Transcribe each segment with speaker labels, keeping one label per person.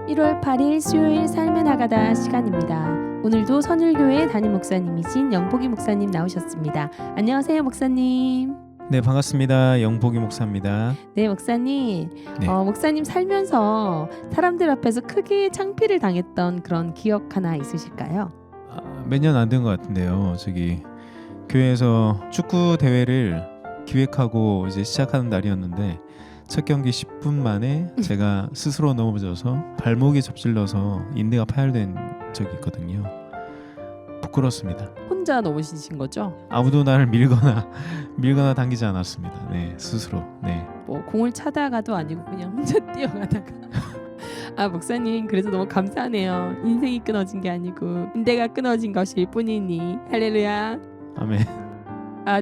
Speaker 1: 1월 8일 수요일 삶의 나가다 시간입니다. 오늘도 선율교회 담임 목사님이신 영복이 목사님 나오셨습니다. 안녕하세요, 목사님.
Speaker 2: 네, 반갑습니다. 영복이 목사입니다.
Speaker 1: 네, 목사님.
Speaker 2: 네.
Speaker 1: 목사님 살면서 사람들 앞에서 크게 창피를 당했던 그런 기억 하나 있으실까요?
Speaker 2: 몇 년 안 된 것 같은데요. 저기 교회에서 축구 대회를 기획하고 이제 시작하는 날이었는데 첫 경기 10분 만에 제가 스스로 넘어져서 발목이 접질러서 인대가 파열된 적이 있거든요. 부끄럽습니다.
Speaker 1: 혼자 넘으신 거죠?
Speaker 2: 아무도 나를 밀거나 당기지 않았습니다. 네, 스스로. 네.
Speaker 1: 뭐 공을 차다가도 아니고 그냥 혼자 뛰어가다가. 목사님 그래도 너무 감사하네요. 인생이 끊어진 게 아니고 인대가 끊어진 것일 뿐이니 할렐루야.
Speaker 2: 아멘.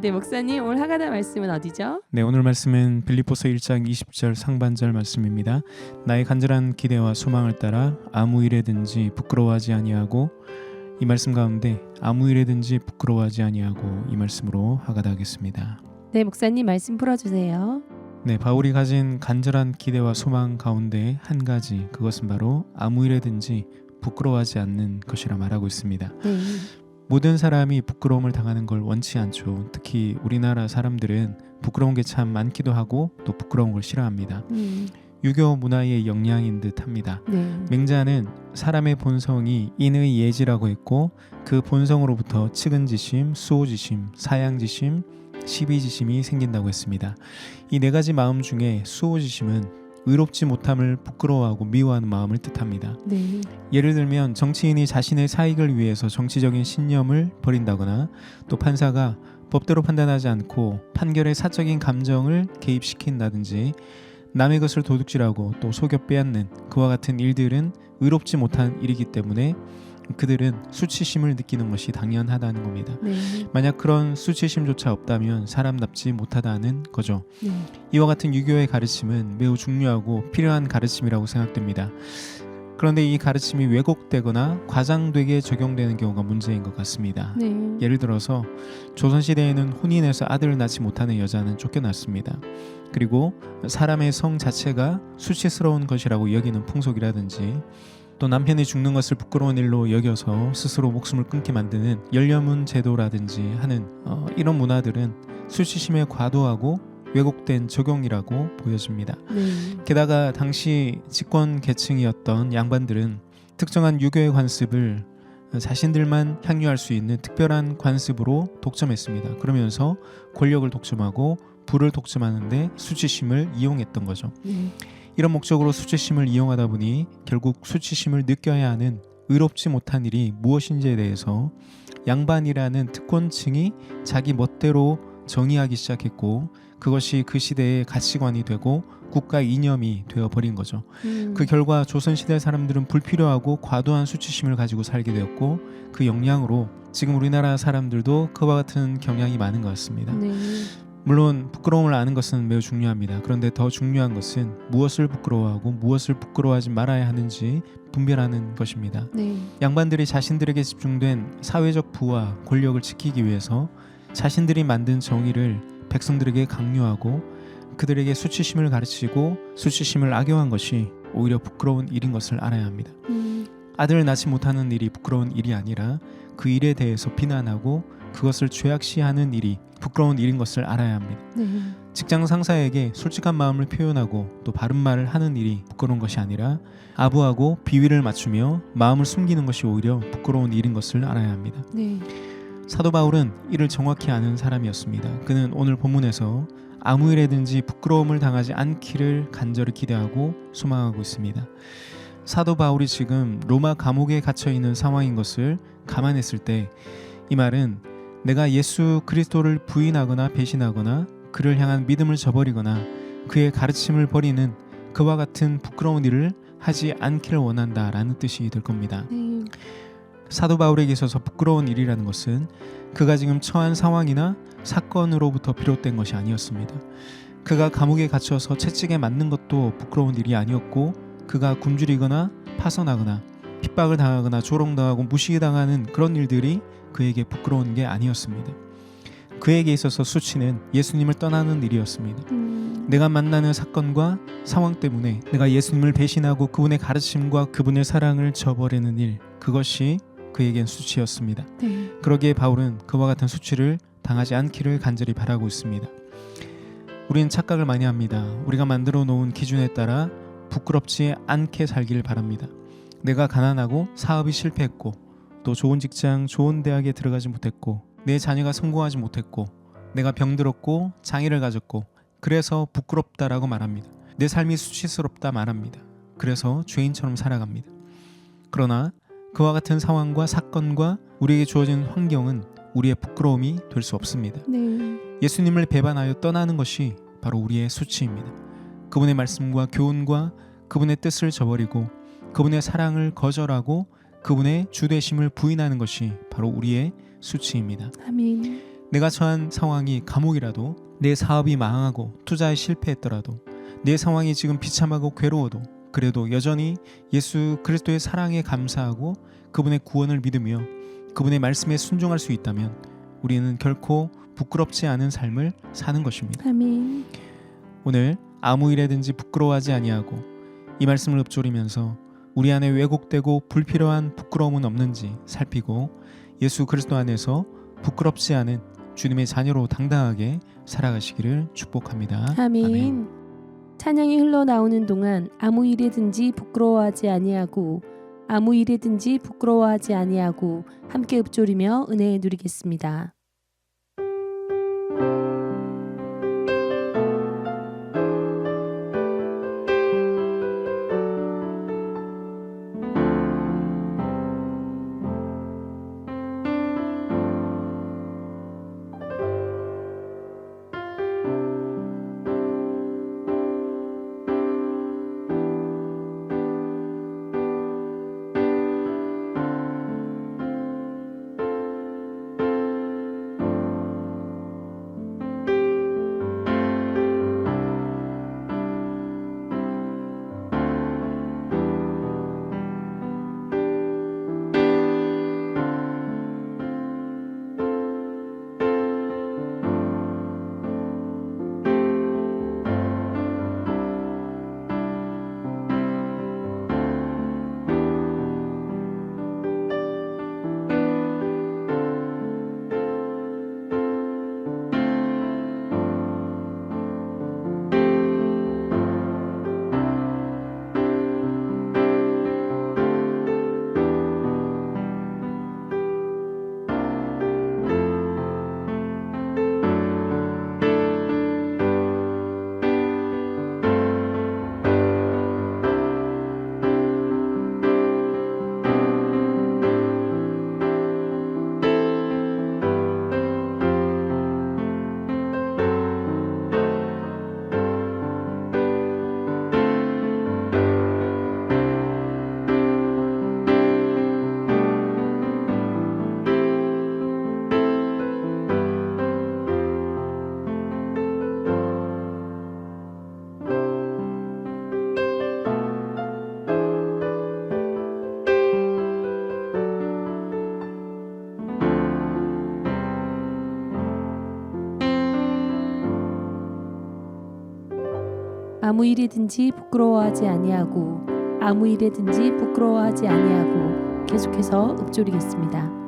Speaker 1: 네, 목사님 오늘 하가다 말씀은 어디죠?
Speaker 2: 네, 오늘 말씀은 빌립보서 1장 20절 상반절 말씀입니다. 나의 간절한 기대와 소망을 따라 아무 일에든지 부끄러워하지 아니하고, 이 말씀 가운데 아무 일에든지 부끄러워하지 아니하고, 이 말씀으로 하가다 하겠습니다.
Speaker 1: 네, 목사님 말씀 풀어주세요.
Speaker 2: 네, 바울이 가진 간절한 기대와 소망 가운데 한 가지, 그것은 바로 아무 일에든지 부끄러워하지 않는 것이라 말하고 있습니다.
Speaker 1: 네.
Speaker 2: 모든 사람이 부끄러움을 당하는 걸 원치 않죠. 특히 우리나라 사람들은 부끄러운 게 참 많기도 하고 또 부끄러운 걸 싫어합니다. 유교 문화의 영향인 듯합니다.
Speaker 1: 네.
Speaker 2: 맹자는 사람의 본성이 인의 예지라고 했고, 그 본성으로부터 측은지심, 수호지심, 사양지심, 시비지심이 생긴다고 했습니다. 이 네 가지 마음 중에 수호지심은 의롭지 못함을 부끄러워하고 미워하는 마음을 뜻합니다.
Speaker 1: 네.
Speaker 2: 예를 들면 정치인이 자신의 사익을 위해서 정치적인 신념을 버린다거나, 또 판사가 법대로 판단하지 않고 판결에 사적인 감정을 개입시킨다든지, 남의 것을 도둑질하고 또 속여 빼앗는 그와 같은 일들은 의롭지 못한 일이기 때문에 그들은 수치심을 느끼는 것이 당연하다는 겁니다.
Speaker 1: 네.
Speaker 2: 만약 그런 수치심조차 없다면 사람답지 못하다는 거죠.
Speaker 1: 네.
Speaker 2: 이와 같은 유교의 가르침은 매우 중요하고 필요한 가르침이라고 생각됩니다. 그런데 이 가르침이 왜곡되거나 과장되게 적용되는 경우가 문제인 것 같습니다.
Speaker 1: 네.
Speaker 2: 예를 들어서 조선시대에는 혼인해서 아들을 낳지 못하는 여자는 쫓겨났습니다. 그리고 사람의 성 자체가 수치스러운 것이라고 여기는 풍속이라든지, 또 남편이 죽는 것을 부끄러운 일로 여겨서 스스로 목숨을 끊게 만드는 열려문 제도라든지 하는 이런 문화들은 수치심에 과도하고 왜곡된 적용이라고 보여집니다.
Speaker 1: 네.
Speaker 2: 게다가 당시 집권 계층이었던 양반들은 특정한 유교의 관습을 자신들만 향유할 수 있는 특별한 관습으로 독점했습니다. 그러면서 권력을 독점하고 부를 독점하는데 수치심을 이용했던 거죠.
Speaker 1: 네.
Speaker 2: 이런 목적으로 수치심을 이용하다 보니 결국 수치심을 느껴야 하는 의롭지 못한 일이 무엇인지에 대해서 양반이라는 특권층이 자기 멋대로 정의하기 시작했고, 그것이 그 시대의 가치관이 되고 국가 이념이 되어버린 거죠. 그 결과 조선시대 사람들은 불필요하고 과도한 수치심을 가지고 살게 되었고, 그 영향으로 지금 우리나라 사람들도 그와 같은 경향이 많은 것 같습니다.
Speaker 1: 네.
Speaker 2: 물론 부끄러움을 아는 것은 매우 중요합니다. 그런데 더 중요한 것은 무엇을 부끄러워하고 무엇을 부끄러워하지 말아야 하는지 분별하는 것입니다.
Speaker 1: 네.
Speaker 2: 양반들이 자신들에게 집중된 사회적 부와 권력을 지키기 위해서 자신들이 만든 정의를 백성들에게 강요하고 그들에게 수치심을 가르치고 수치심을 악용한 것이 오히려 부끄러운 일인 것을 알아야 합니다. 아들을 낳지 못하는 일이 부끄러운 일이 아니라 그 일에 대해서 비난하고 그것을 죄악시하는 일이 부끄러운 일인 것을 알아야 합니다.
Speaker 1: 네.
Speaker 2: 직장 상사에게 솔직한 마음을 표현하고 또 바른 말을 하는 일이 부끄러운 것이 아니라 아부하고 비위를 맞추며 마음을 숨기는 것이 오히려 부끄러운 일인 것을 알아야 합니다.
Speaker 1: 네.
Speaker 2: 사도 바울은 이를 정확히 아는 사람이었습니다. 그는 오늘 본문에서 아무 일에든지 부끄러움을 당하지 않기를 간절히 기대하고 소망하고 있습니다. 사도 바울이 지금 로마 감옥에 갇혀 있는 상황인 것을 감안했을 때 이 말은 내가 예수 그리스도를 부인하거나 배신하거나 그를 향한 믿음을 저버리거나 그의 가르침을 버리는 그와 같은 부끄러운 일을 하지 않기를 원한다라는 뜻이 될 겁니다.
Speaker 1: 네.
Speaker 2: 사도 바울에게 있어서 부끄러운 일이라는 것은 그가 지금 처한 상황이나 사건으로부터 비롯된 것이 아니었습니다. 그가 감옥에 갇혀서 채찍에 맞는 것도 부끄러운 일이 아니었고, 그가 굶주리거나 파선하거나 핍박을 당하거나 조롱당하고 무시당하는 그런 일들이 그에게 부끄러운 게 아니었습니다. 그에게 있어서 수치는 예수님을 떠나는 일이었습니다. 내가 만나는 사건과 상황 때문에 내가 예수님을 배신하고 그분의 가르침과 그분의 사랑을 저버리는 일, 그것이 그에겐 수치였습니다.
Speaker 1: 네.
Speaker 2: 그러기에 바울은 그와 같은 수치를 당하지 않기를 간절히 바라고 있습니다. 우리는 착각을 많이 합니다. 우리가 만들어 놓은 기준에 따라 부끄럽지 않게 살기를 바랍니다. 내가 가난하고 사업이 실패했고 또 좋은 직장, 좋은 대학에 들어가지 못했고 내 자녀가 성공하지 못했고 내가 병들었고 장애를 가졌고 그래서 부끄럽다라고 말합니다. 내 삶이 수치스럽다 말합니다. 그래서 죄인처럼 살아갑니다. 그러나 그와 같은 상황과 사건과 우리에게 주어진 환경은 우리의 부끄러움이 될 수 없습니다.
Speaker 1: 네.
Speaker 2: 예수님을 배반하여 떠나는 것이 바로 우리의 수치입니다. 그분의 말씀과 교훈과 그분의 뜻을 저버리고 그분의 사랑을 거절하고 그분의 주되심을 부인하는 것이 바로 우리의 수치입니다.
Speaker 1: 아멘.
Speaker 2: 내가 처한 상황이 감옥이라도, 내 사업이 망하고 투자에 실패했더라도, 내 상황이 지금 비참하고 괴로워도 그래도 여전히 예수 그리스도의 사랑에 감사하고 그분의 구원을 믿으며 그분의 말씀에 순종할 수 있다면 우리는 결코 부끄럽지 않은 삶을 사는 것입니다.
Speaker 1: 아멘.
Speaker 2: 오늘 아무 일에든지 부끄러워하지 아니하고, 이 말씀을 읊조리면서 우리 안에 왜곡되고 불필요한 부끄러움은 없는지 살피고 예수 그리스도 안에서 부끄럽지 않은 주님의 자녀로 당당하게 살아가시기를 축복합니다.
Speaker 1: 아멘. 찬양이 흘러나오는 동안 아무 일에든지 부끄러워하지 아니하고 아무 일에든지 부끄러워하지 아니하고 함께 읊조리며 은혜 누리겠습니다. 아무 일이든지 부끄러워하지 아니하고 아무 일에든지 부끄러워하지 아니하고 계속해서 읊조리겠습니다.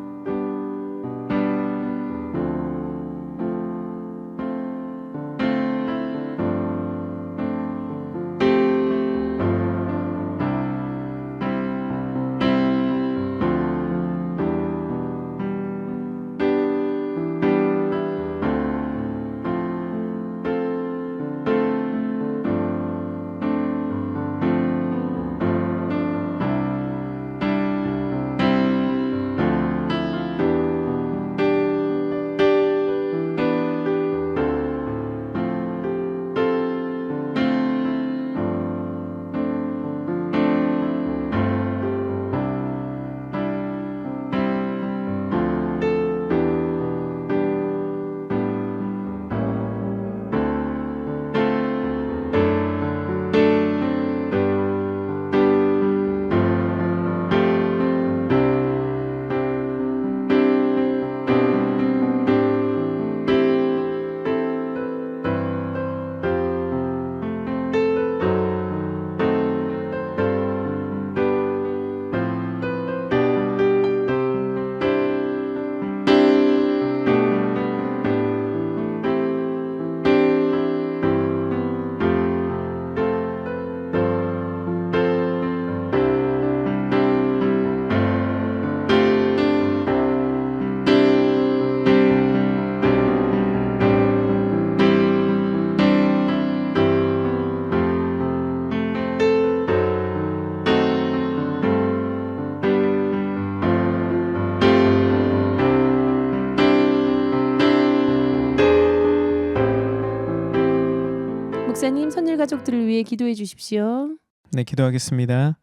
Speaker 1: 하늘 가족들을 위해 기도해 주십시오.
Speaker 2: 네, 기도하겠습니다.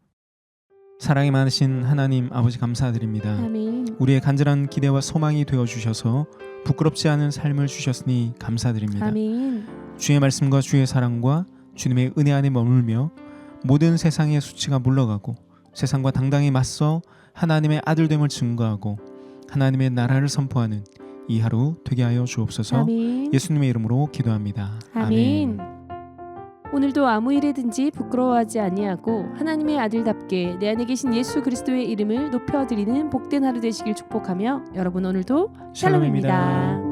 Speaker 2: 사랑이 많으신 하나님 아버지 감사드립니다.
Speaker 1: 아멘.
Speaker 2: 우리의 간절한 기대와 소망이 되어 주셔서 부끄럽지 않은 삶을 주셨으니 감사드립니다.
Speaker 1: 아멘.
Speaker 2: 주의 말씀과 주의 사랑과 주님의 은혜 안에 머물며 모든 세상의 수치가 물러가고 세상과 당당히 맞서 하나님의 아들됨을 증거하고 하나님의 나라를 선포하는 이 하루 되게 하여 주옵소서.
Speaker 1: 아멘.
Speaker 2: 예수님의 이름으로 기도합니다.
Speaker 1: 아멘. 오늘도 아무 일에든지 부끄러워하지 아니하고 하나님의 아들답게 내 안에 계신 예수 그리스도의 이름을 높여드리는 복된 하루 되시길 축복하며 여러분 오늘도 샬롬입니다.